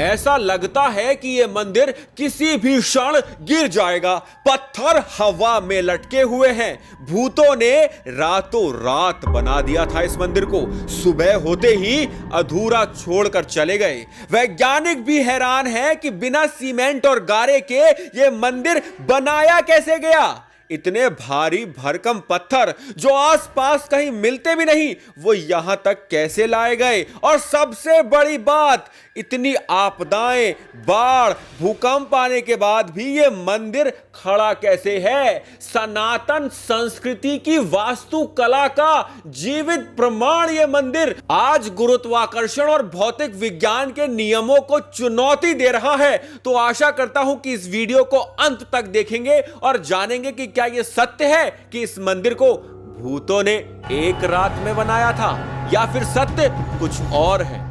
ऐसा लगता है कि यह मंदिर किसी भी क्षण गिर जाएगा। पत्थर हवा में लटके हुए हैं। भूतों ने रातों रात बना दिया था इस मंदिर को। सुबह होते ही अधूरा छोड़कर चले गए। वैज्ञानिक भी हैरान हैं कि बिना सीमेंट और गारे के यह मंदिर बनाया कैसे गया। इतने भारी भरकम पत्थर जो आसपास कहीं मिलते भी नहीं, वो यहां तक कैसे लाए गए। और सबसे बड़ी बात, इतनी आपदाएं, बाढ़, भूकंप आने के बाद भी ये मंदिर खड़ा कैसे है। सनातन संस्कृति की वास्तुकला का जीवित प्रमाण ये मंदिर आज गुरुत्वाकर्षण और भौतिक विज्ञान के नियमों को चुनौती दे रहा है। तो आशा करता हूं कि इस वीडियो को अंत तक देखेंगे और जानेंगे कि क्या यह सत्य है कि इस मंदिर को भूतों ने एक रात में बनाया था, या फिर सत्य कुछ और है।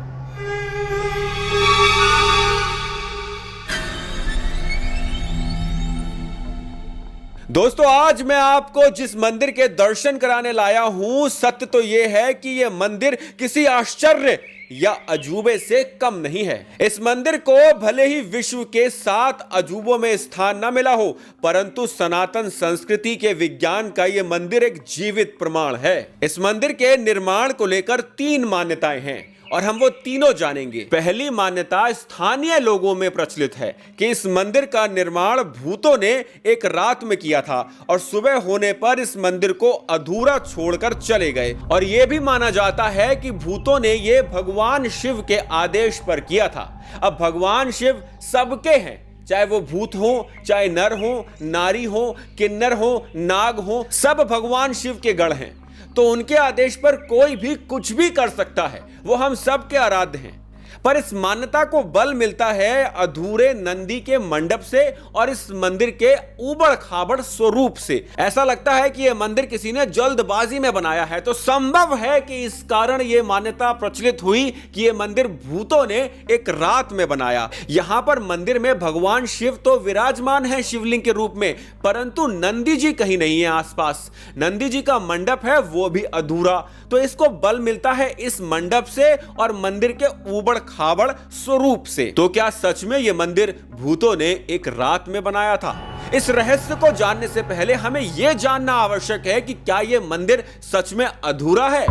दोस्तों, आज मैं आपको जिस मंदिर के दर्शन कराने लाया हूं, सत्य तो यह है कि यह मंदिर किसी आश्चर्य या अजूबे से कम नहीं है। इस मंदिर को भले ही विश्व के 7 अजूबों में स्थान न मिला हो, परंतु सनातन संस्कृति के विज्ञान का यह मंदिर एक जीवित प्रमाण है। इस मंदिर के निर्माण को लेकर 3 मान्यताएं हैं और हम वो तीनों जानेंगे। पहली मान्यता स्थानीय लोगों में प्रचलित है कि इस मंदिर का निर्माण भूतों ने एक रात में किया था और सुबह होने पर इस मंदिर को अधूरा छोड़कर चले गए। और यह भी माना जाता है कि भूतों ने यह भगवान शिव के आदेश पर किया था। अब भगवान शिव सबके हैं, चाहे वो भूत हो, चाहे नर हो, नारी हो, किन्नर हो, नाग हो, सब भगवान शिव के गढ़ हैं। तो उनके आदेश पर कोई भी कुछ भी कर सकता है। वो हम सब के आराध्य हैं। पर इस मान्यता को बल मिलता है अधूरे नंदी के मंडप से और इस मंदिर के ऊबड़ खाबड़ स्वरूप से। ऐसा लगता है कि यह मंदिर किसी ने जल्दबाजी में बनाया है। तो संभव है कि इस कारण यह मान्यता प्रचलित हुई कि यह मंदिर भूतों ने एक रात में बनाया। यहां पर मंदिर में भगवान शिव तो विराजमान है शिवलिंग के रूप में, परंतु नंदी जी कहीं नहीं है आसपास। नंदी जी का मंडप है वो भी अधूरा। तो इसको बल मिलता है इस मंडप से और मंदिर के ऊबड़ खाबड़ स्वरूप से। तो क्या सच में यह मंदिर भूतों ने एक रात में बनाया था? इस रहस्य को जानने से पहले हमें यह जानना आवश्यक है कि क्या यह मंदिर सच में अधूरा है।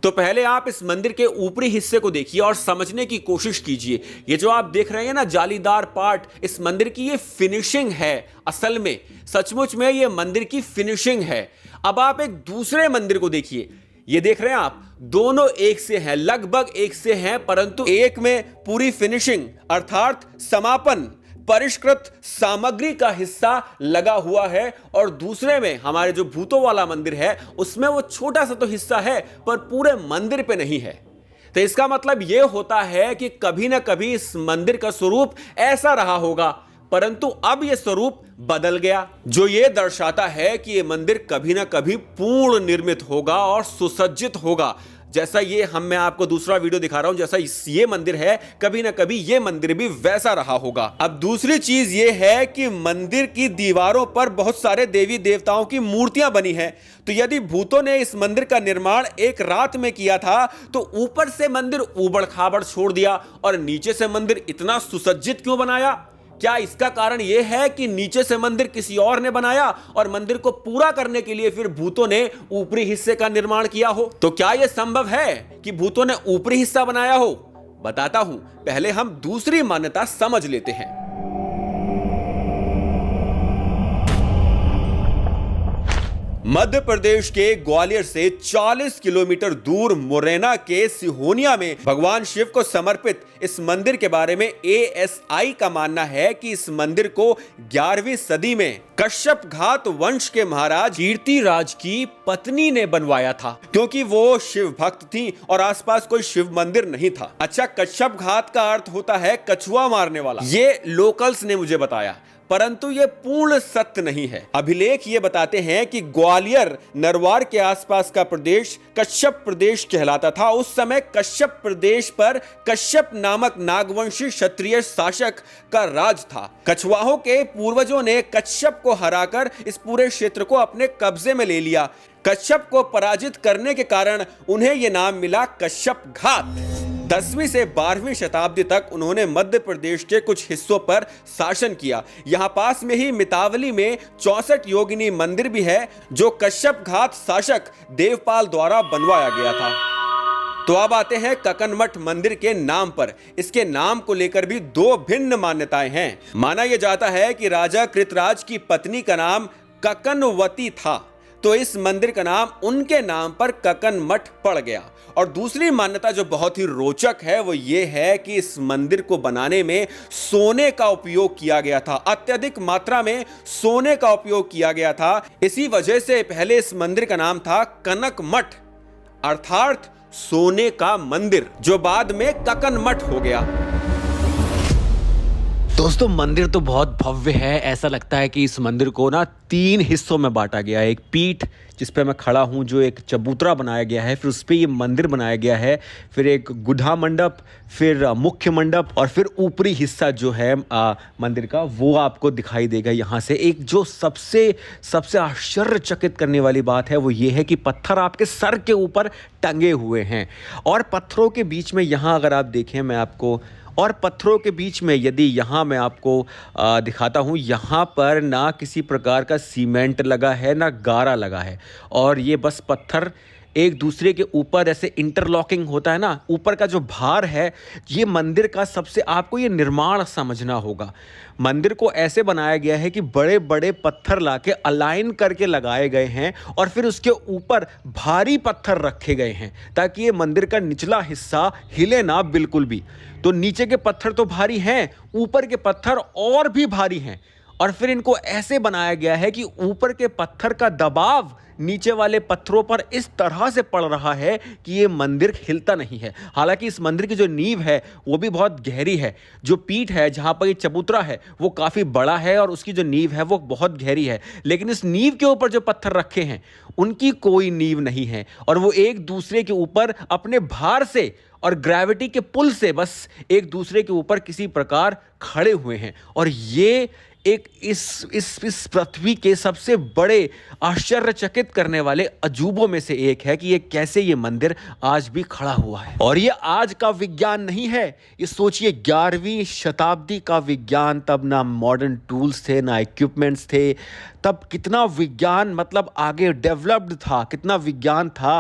तो पहले आप इस मंदिर के ऊपरी हिस्से को देखिए और समझने की कोशिश कीजिए। ये जो आप देख रहे हैं ना जालीदार पार्ट, इस मंदिर की ये फिनिशिंग है। असल में सचमुच में ये मंदिर की फिनिशिंग है। अब आप एक दूसरे मंदिर को देखिए। ये देख रहे हैं आप, दोनों एक से हैं, लगभग एक से हैं, परंतु एक में पूरी फिनिशिंग अर्थात समापन, परिष्कृत सामग्री का हिस्सा लगा हुआ है और दूसरे में हमारे जो भूतों वाला मंदिर है उसमें वो छोटा सा तो हिस्सा है पर पूरे मंदिर पे नहीं है। तो इसका मतलब यह होता है कि कभी ना कभी इस मंदिर का स्वरूप ऐसा रहा होगा, परंतु अब यह स्वरूप बदल गया, जो यह दर्शाता है कि यह मंदिर कभी ना कभी पूर्ण निर्मित होगा और सुसज्जित होगा। जैसा ये मैं आपको दूसरा वीडियो दिखा रहा हूं, जैसा ये मंदिर है, कभी ना कभी ये मंदिर भी वैसा रहा होगा। अब दूसरी चीज ये है कि मंदिर की दीवारों पर बहुत सारे देवी देवताओं की मूर्तियां बनी हैं। तो यदि भूतों ने इस मंदिर का निर्माण एक रात में किया था तो ऊपर से मंदिर ऊबड़ खाबड़ छोड़ दिया और नीचे से मंदिर इतना सुसज्जित क्यों बनाया? क्या इसका कारण यह है कि नीचे से मंदिर किसी और ने बनाया और मंदिर को पूरा करने के लिए फिर भूतों ने ऊपरी हिस्से का निर्माण किया हो? तो क्या यह संभव है कि भूतों ने ऊपरी हिस्सा बनाया हो? बताता हूं, पहले हम दूसरी मान्यता समझ लेते हैं। मध्य प्रदेश के ग्वालियर से 40 किलोमीटर दूर मुरैना के सिहोनिया में भगवान शिव को समर्पित इस मंदिर के बारे में ASI का मानना है कि इस मंदिर को 11वीं सदी में कश्यप घात वंश के महाराज कीर्तिराज की पत्नी ने बनवाया था, क्योंकि वो शिव भक्त थी और आसपास कोई शिव मंदिर नहीं था। अच्छा, कश्यप घात का अर्थ होता है कछुआ मारने वाला। ये लोकल्स ने मुझे बताया। परंतु यह पूर्ण सत्य नहीं है। अभिलेख ये बताते हैं कि ग्वालियर नरवार के आसपास का प्रदेश कश्यप प्रदेश कहलाता था। उस समय कश्यप प्रदेश पर कश्यप नामक नागवंशी क्षत्रिय शासक का राज था। कछवाहों के पूर्वजों ने कश्यप को हराकर इस पूरे क्षेत्र को अपने कब्जे में ले लिया। कश्यप को पराजित करने के कारण उन्हें यह नाम मिला कश्यप घात। 10वीं से 12वीं शताब्दी तक उन्होंने मध्य प्रदेश के कुछ हिस्सों पर शासन किया। यहां पास में ही मितावली में 64 योगिनी मंदिर भी है, जो कश्यप घात शासक देवपाल द्वारा बनवाया गया था। तो अब आते हैं ककनमठ मंदिर के नाम पर। इसके नाम को लेकर भी दो भिन्न मान्यताएं हैं। माना यह जाता है कि राजा कृतराज की पत्नी का नाम ककनवती था, तो इस मंदिर का नाम उनके नाम पर ककनमठ पड़ गया। और दूसरी मान्यता जो बहुत ही रोचक है वो ये है कि इस मंदिर को बनाने में सोने का उपयोग किया गया था। अत्यधिक मात्रा में सोने का उपयोग किया गया था। इसी वजह से पहले इस मंदिर का नाम था कनक मठ, अर्थात सोने का मंदिर, जो बाद में ककनमठ हो गया। दोस्तों मंदिर तो बहुत भव्य है। ऐसा लगता है कि इस मंदिर को ना 3 हिस्सों में बांटा गया है। एक पीठ जिस पे मैं खड़ा हूँ, जो एक चबूतरा बनाया गया है, फिर उस पर ये मंदिर बनाया गया है, फिर एक गुढ़ा मंडप, फिर मुख्य मंडप, और फिर ऊपरी हिस्सा जो है मंदिर का वो आपको दिखाई देगा यहाँ से। एक जो सबसे आश्चर्यचकित करने वाली बात है वो ये है कि पत्थर आपके सर के ऊपर टंगे हुए हैं, और पत्थरों के बीच में यहाँ अगर आप देखें, मैं आपको, और पत्थरों के बीच में यदि यहाँ मैं आपको दिखाता हूँ, यहाँ पर ना किसी प्रकार का सीमेंट लगा है ना गारा लगा है, और ये बस पत्थर एक दूसरे के ऊपर ऐसे इंटरलॉकिंग होता है ना, ऊपर का जो भार है, ये मंदिर का सबसे आपको ये निर्माण समझना होगा। मंदिर को ऐसे बनाया गया है कि बड़े बड़े पत्थर लाके अलाइन करके लगाए गए हैं, और फिर उसके ऊपर भारी पत्थर रखे गए हैं ताकि ये मंदिर का निचला हिस्सा हिले ना बिल्कुल भी। तो नीचे के पत्थर तो भारी हैं, ऊपर के पत्थर और भी भारी हैं, और फिर इनको ऐसे बनाया गया है कि ऊपर के पत्थर का दबाव नीचे वाले पत्थरों पर इस तरह से पड़ रहा है कि ये मंदिर हिलता नहीं है। हालांकि इस मंदिर की जो नींव है वो भी बहुत गहरी है। जो पीठ है जहाँ पर ये चबूतरा है वो काफ़ी बड़ा है, और उसकी जो नींव है वो बहुत गहरी है, लेकिन इस नींव के ऊपर जो पत्थर रखे हैं उनकी कोई नींव नहीं है, और वो एक दूसरे के ऊपर अपने भार से और ग्रेविटी के पुल से बस एक दूसरे के ऊपर किसी प्रकार खड़े हुए हैं। और ये एक इस पृथ्वी के सबसे बड़े आश्चर्यचकित करने वाले अजूबों में से एक है कि ये कैसे ये मंदिर आज भी खड़ा हुआ है। और ये आज का विज्ञान नहीं है, ये सोचिए 11वीं शताब्दी का विज्ञान। तब ना मॉडर्न टूल्स थे, ना इक्विपमेंट्स थे, तब कितना विज्ञान मतलब आगे डेवलप्ड था, कितना विज्ञान था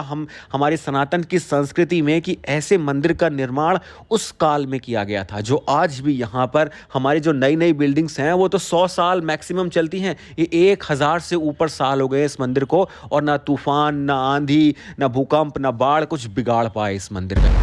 हमारे सनातन की संस्कृति में, कि ऐसे मंदिर का निर्माण उस काल में किया गया था। जो आज भी यहाँ पर हमारी जो नई नई बिल्डिंग्स हैं वो तो 100 साल मैक्सिमम चलती हैं, ये 1000 से ऊपर साल हो गए इस मंदिर को, और ना तूफान, ना आंधी, ना भूकंप, ना बाढ़ कुछ बिगाड़ पाए इस मंदिर का।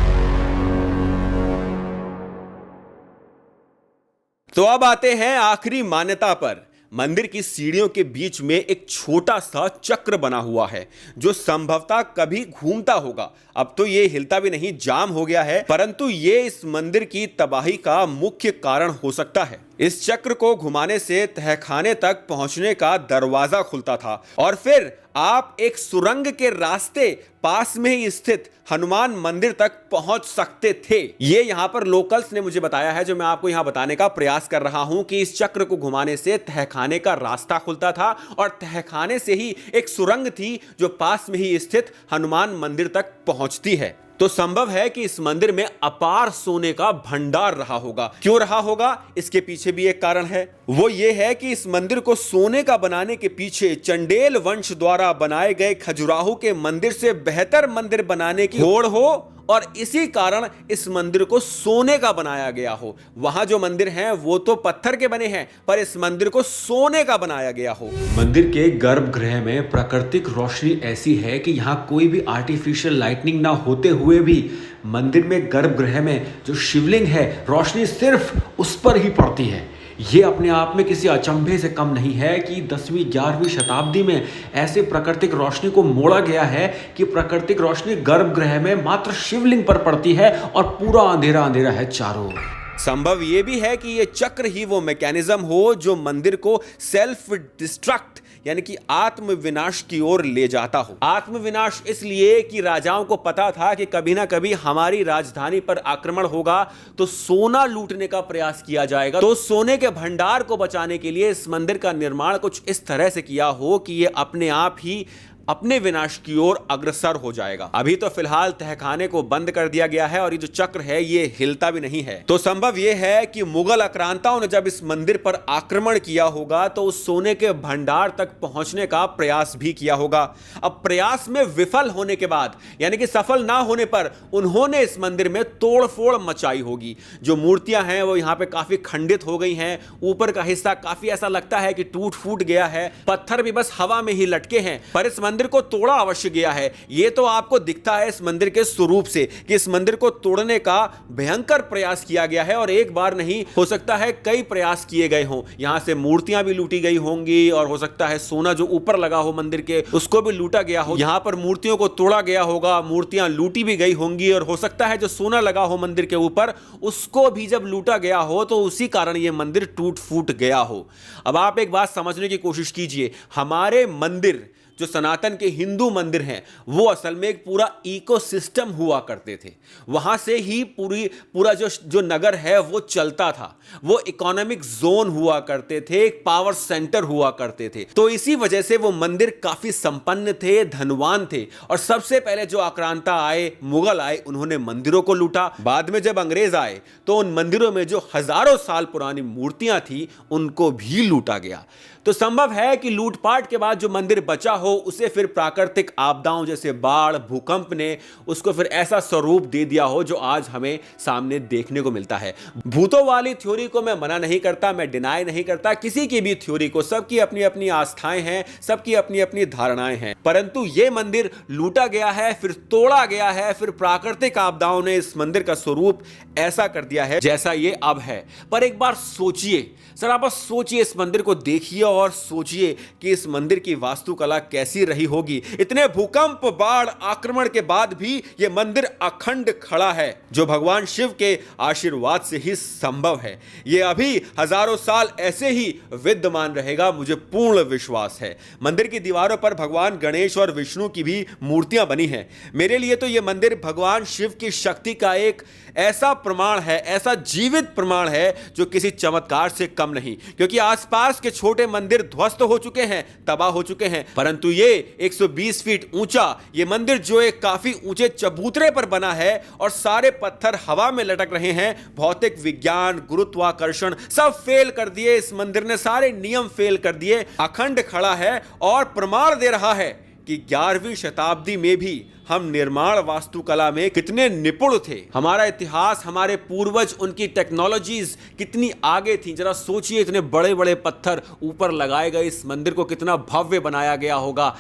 तो अब आते हैं आखिरी मान्यता पर। मंदिर की सीढ़ियों के बीच में एक छोटा सा चक्र बना हुआ है, जो संभवतः कभी घूमता होगा। अब तो ये हिलता भी नहीं, जाम हो गया है, परंतु ये इस मंदिर की तबाही का मुख्य कारण हो सकता है। इस चक्र को घुमाने से तहखाने तक पहुंचने का दरवाजा खुलता था, और फिर आप एक सुरंग के रास्ते पास में ही स्थित हनुमान मंदिर तक पहुंच सकते थे। ये यहां पर लोकल्स ने मुझे बताया है, जो मैं आपको यहां बताने का प्रयास कर रहा हूं, कि इस चक्र को घुमाने से तहखाने का रास्ता खुलता था, और तहखाने से ही एक सुरंग थी जो पास में ही स्थित हनुमान मंदिर तक पहुंचती है। तो संभव है कि इस मंदिर में अपार सोने का भंडार रहा होगा। क्यों रहा होगा, इसके पीछे भी एक कारण है। वो ये है कि इस मंदिर को सोने का बनाने के पीछे चंडेल वंश द्वारा बनाए गए खजुराहो के मंदिर से बेहतर मंदिर बनाने की होड़ हो, और इसी कारण इस मंदिर को सोने का बनाया गया हो। वहां जो मंदिर हैं वो तो पत्थर के बने हैं, पर इस मंदिर को सोने का बनाया गया हो। मंदिर के गर्भगृह में प्राकृतिक रोशनी ऐसी है कि यहाँ कोई भी आर्टिफिशियल लाइटनिंग ना होते हुए भी मंदिर में गर्भगृह में जो शिवलिंग है, रोशनी सिर्फ उस पर ही पड़ती है। ये अपने आप में किसी अचंभे से कम नहीं है कि 10वीं 11वीं शताब्दी में ऐसे प्राकृतिक रोशनी को मोड़ा गया है कि प्राकृतिक रोशनी गर्भगृह में मात्र शिवलिंग पर पड़ती है, और पूरा अंधेरा अंधेरा है चारों ओर। संभव यह भी है कि यह चक्र ही वो मैकेनिज्म हो जो मंदिर को सेल्फ डिस्ट्रक्ट यानी कि आत्मविनाश की ओर ले जाता हो। आत्मविनाश इसलिए कि राजाओं को पता था कि कभी ना कभी हमारी राजधानी पर आक्रमण होगा तो सोना लूटने का प्रयास किया जाएगा। तो सोने के भंडार को बचाने के लिए इस मंदिर का निर्माण कुछ इस तरह से किया हो कि यह अपने आप ही अपने विनाश की ओर अग्रसर हो जाएगा। अभी तो फिलहाल तहखाने को बंद कर दिया गया है और ये जो चक्र है ये हिलता भी नहीं है। तो संभव ये है कि मुगल आक्रांताओं ने जब इस मंदिर पर आक्रमण किया होगा तो उस सोने के भंडार तक पहुंचने का प्रयास भी किया होगा। अब प्रयास में विफल होने के बाद यानी कि सफल ना होने पर उन्होंने इस मंदिर में तोड़फोड़ मचाई होगी। जो मूर्तियां हैं वो यहां पे काफी खंडित हो गई हैं। ऊपर का हिस्सा काफी ऐसा लगता है कि टूट फूट गया है। पत्थर भी बस हवा में ही लटके हैं। पर इस मंदिर को तोड़ा अवश्य गया है। यह तो आपको दिखता है इस मंदिर के स्वरूप से कि इस मंदिर को तोड़ने का भयंकर प्रयास किया गया है और एक बार नहीं, हो सकता है कई प्रयास किए गए हों। यहां से मूर्तियां भी लूटी गई होंगी और हो सकता है सोना जो ऊपर लगा हो मंदिर के उसको भी लूटा गया हो। यहां पर मूर्तियों को तोड़ा गया होगा, मूर्तियां लूटी भी गई होंगी और हो सकता है जो सोना लगा हो मंदिर के ऊपर उसको भी जब लूटा गया हो तो उसी कारण यह मंदिर टूट फूट गया हो। अब आप एक बात समझने की कोशिश कीजिए, हमारे मंदिर जो सनातन के हिंदू मंदिर हैं वो असल में एक पूरा इकोसिस्टम हुआ करते थे। वहां से ही पूरा जो नगर है वो चलता था। वो इकोनॉमिक जोन हुआ करते थे, एक पावर सेंटर हुआ करते थे। तो इसी वजह से वो मंदिर काफी संपन्न थे, धनवान थे। और सबसे पहले जो आक्रांता आए, मुगल आए, उन्होंने मंदिरों को लूटा। बाद में जब अंग्रेज आए तो उन मंदिरों में जो हजारों साल पुरानी मूर्तियां थी उनको भी लूटा गया। तो संभव है कि लूटपाट के बाद जो मंदिर बचा हो उसे फिर प्राकृतिक आपदाओं जैसे बाढ़, भूकंप ने उसको फिर ऐसा स्वरूप दे दिया हो जो आज हमें सामने देखने को मिलता है। भूतों वाली थ्योरी को मैं मना नहीं करता, मैं डिनाई नहीं करता किसी की भी थ्योरी को। सबकी अपनी अपनी आस्थाएं हैं, सबकी अपनी अपनी धारणाएं हैं। परंतु यह मंदिर लूटा गया है, फिर तोड़ा गया है, फिर प्राकृतिक आपदाओं ने इस मंदिर का स्वरूप ऐसा कर दिया है जैसा यह अब है। पर एक बार सोचिए, सर आप सोचिए, इस मंदिर को देखिए और सोचिए कि इस मंदिर की वास्तुकला कैसी रही होगी। इतने भूकंप, बाढ़, आक्रमण के बाद भी यह मंदिर अखंड खड़ा है, जो भगवान शिव के आशीर्वाद से ही संभव है। यह अभी हजारों साल ऐसे ही विद्यमान रहेगा, मुझे पूर्ण विश्वास है। मंदिर की दीवारों पर भगवान गणेश और विष्णु की भी मूर्तियां बनी हैं। मेरे लिए तो यह मंदिर भगवान शिव की शक्ति का एक ऐसा प्रमाण है, ऐसा जीवित प्रमाण है जो किसी चमत्कार से कम नहीं। क्योंकि आसपास के छोटे मंदिर ध्वस्त हो चुके हैं, तबाह हो चुके हैं, परंतु ये 120 फीट ऊंचा ये मंदिर जो एक काफी ऊंचे चबूतरे पर बना है और सारे पत्थर हवा में लटक रहे हैं। भौतिक विज्ञान, गुरुत्वाकर्षण सब फेल कर दिए, इस मंदिर ने सारे नियम फेल कर दिए। अखंड खड़ा है और प्रमाण दे रहा है कि 11वीं शताब्दी में भी हम निर्माण वास्तुकला में कितने निपुण थे। हमारा इतिहास, हमारे पूर्वज, उनकी टेक्नोलॉजीज कितनी आगे थी। जरा सोचिए, इतने बड़े बड़े पत्थर ऊपर लगाए गए, इस मंदिर को कितना भव्य बनाया गया होगा।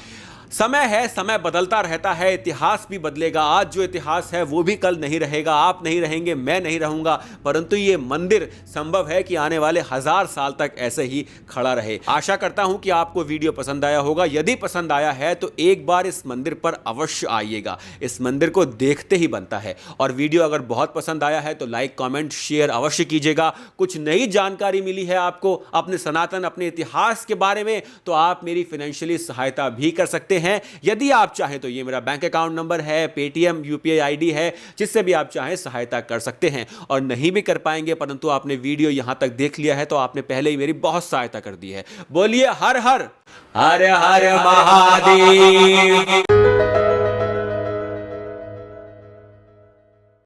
समय है, समय बदलता रहता है, इतिहास भी बदलेगा। आज जो इतिहास है वो भी कल नहीं रहेगा, आप नहीं रहेंगे, मैं नहीं रहूंगा, परंतु ये मंदिर संभव है कि आने वाले 1000 साल तक ऐसे ही खड़ा रहे। आशा करता हूं कि आपको वीडियो पसंद आया होगा। यदि पसंद आया है तो एक बार इस मंदिर पर अवश्य आइएगा, इस मंदिर को देखते ही बनता है। और वीडियो अगर बहुत पसंद आया है तो लाइक, कमेंट, शेयर अवश्य कीजिएगा। कुछ नई जानकारी मिली है आपको अपने सनातन, अपने इतिहास के बारे में, तो आप मेरी फाइनेंशियली सहायता भी कर सकते हैं। यदि आप चाहें तो ये मेरा बैंक अकाउंट नंबर है, पेटीएम यूपीआई आईडी है, जिससे भी आप चाहें सहायता कर सकते हैं। और नहीं भी कर पाएंगे परंतु आपने वीडियो यहां तक देख लिया है तो आपने पहले ही मेरी बहुत सहायता कर दी है। बोलिए हर हर हर हर महादेव।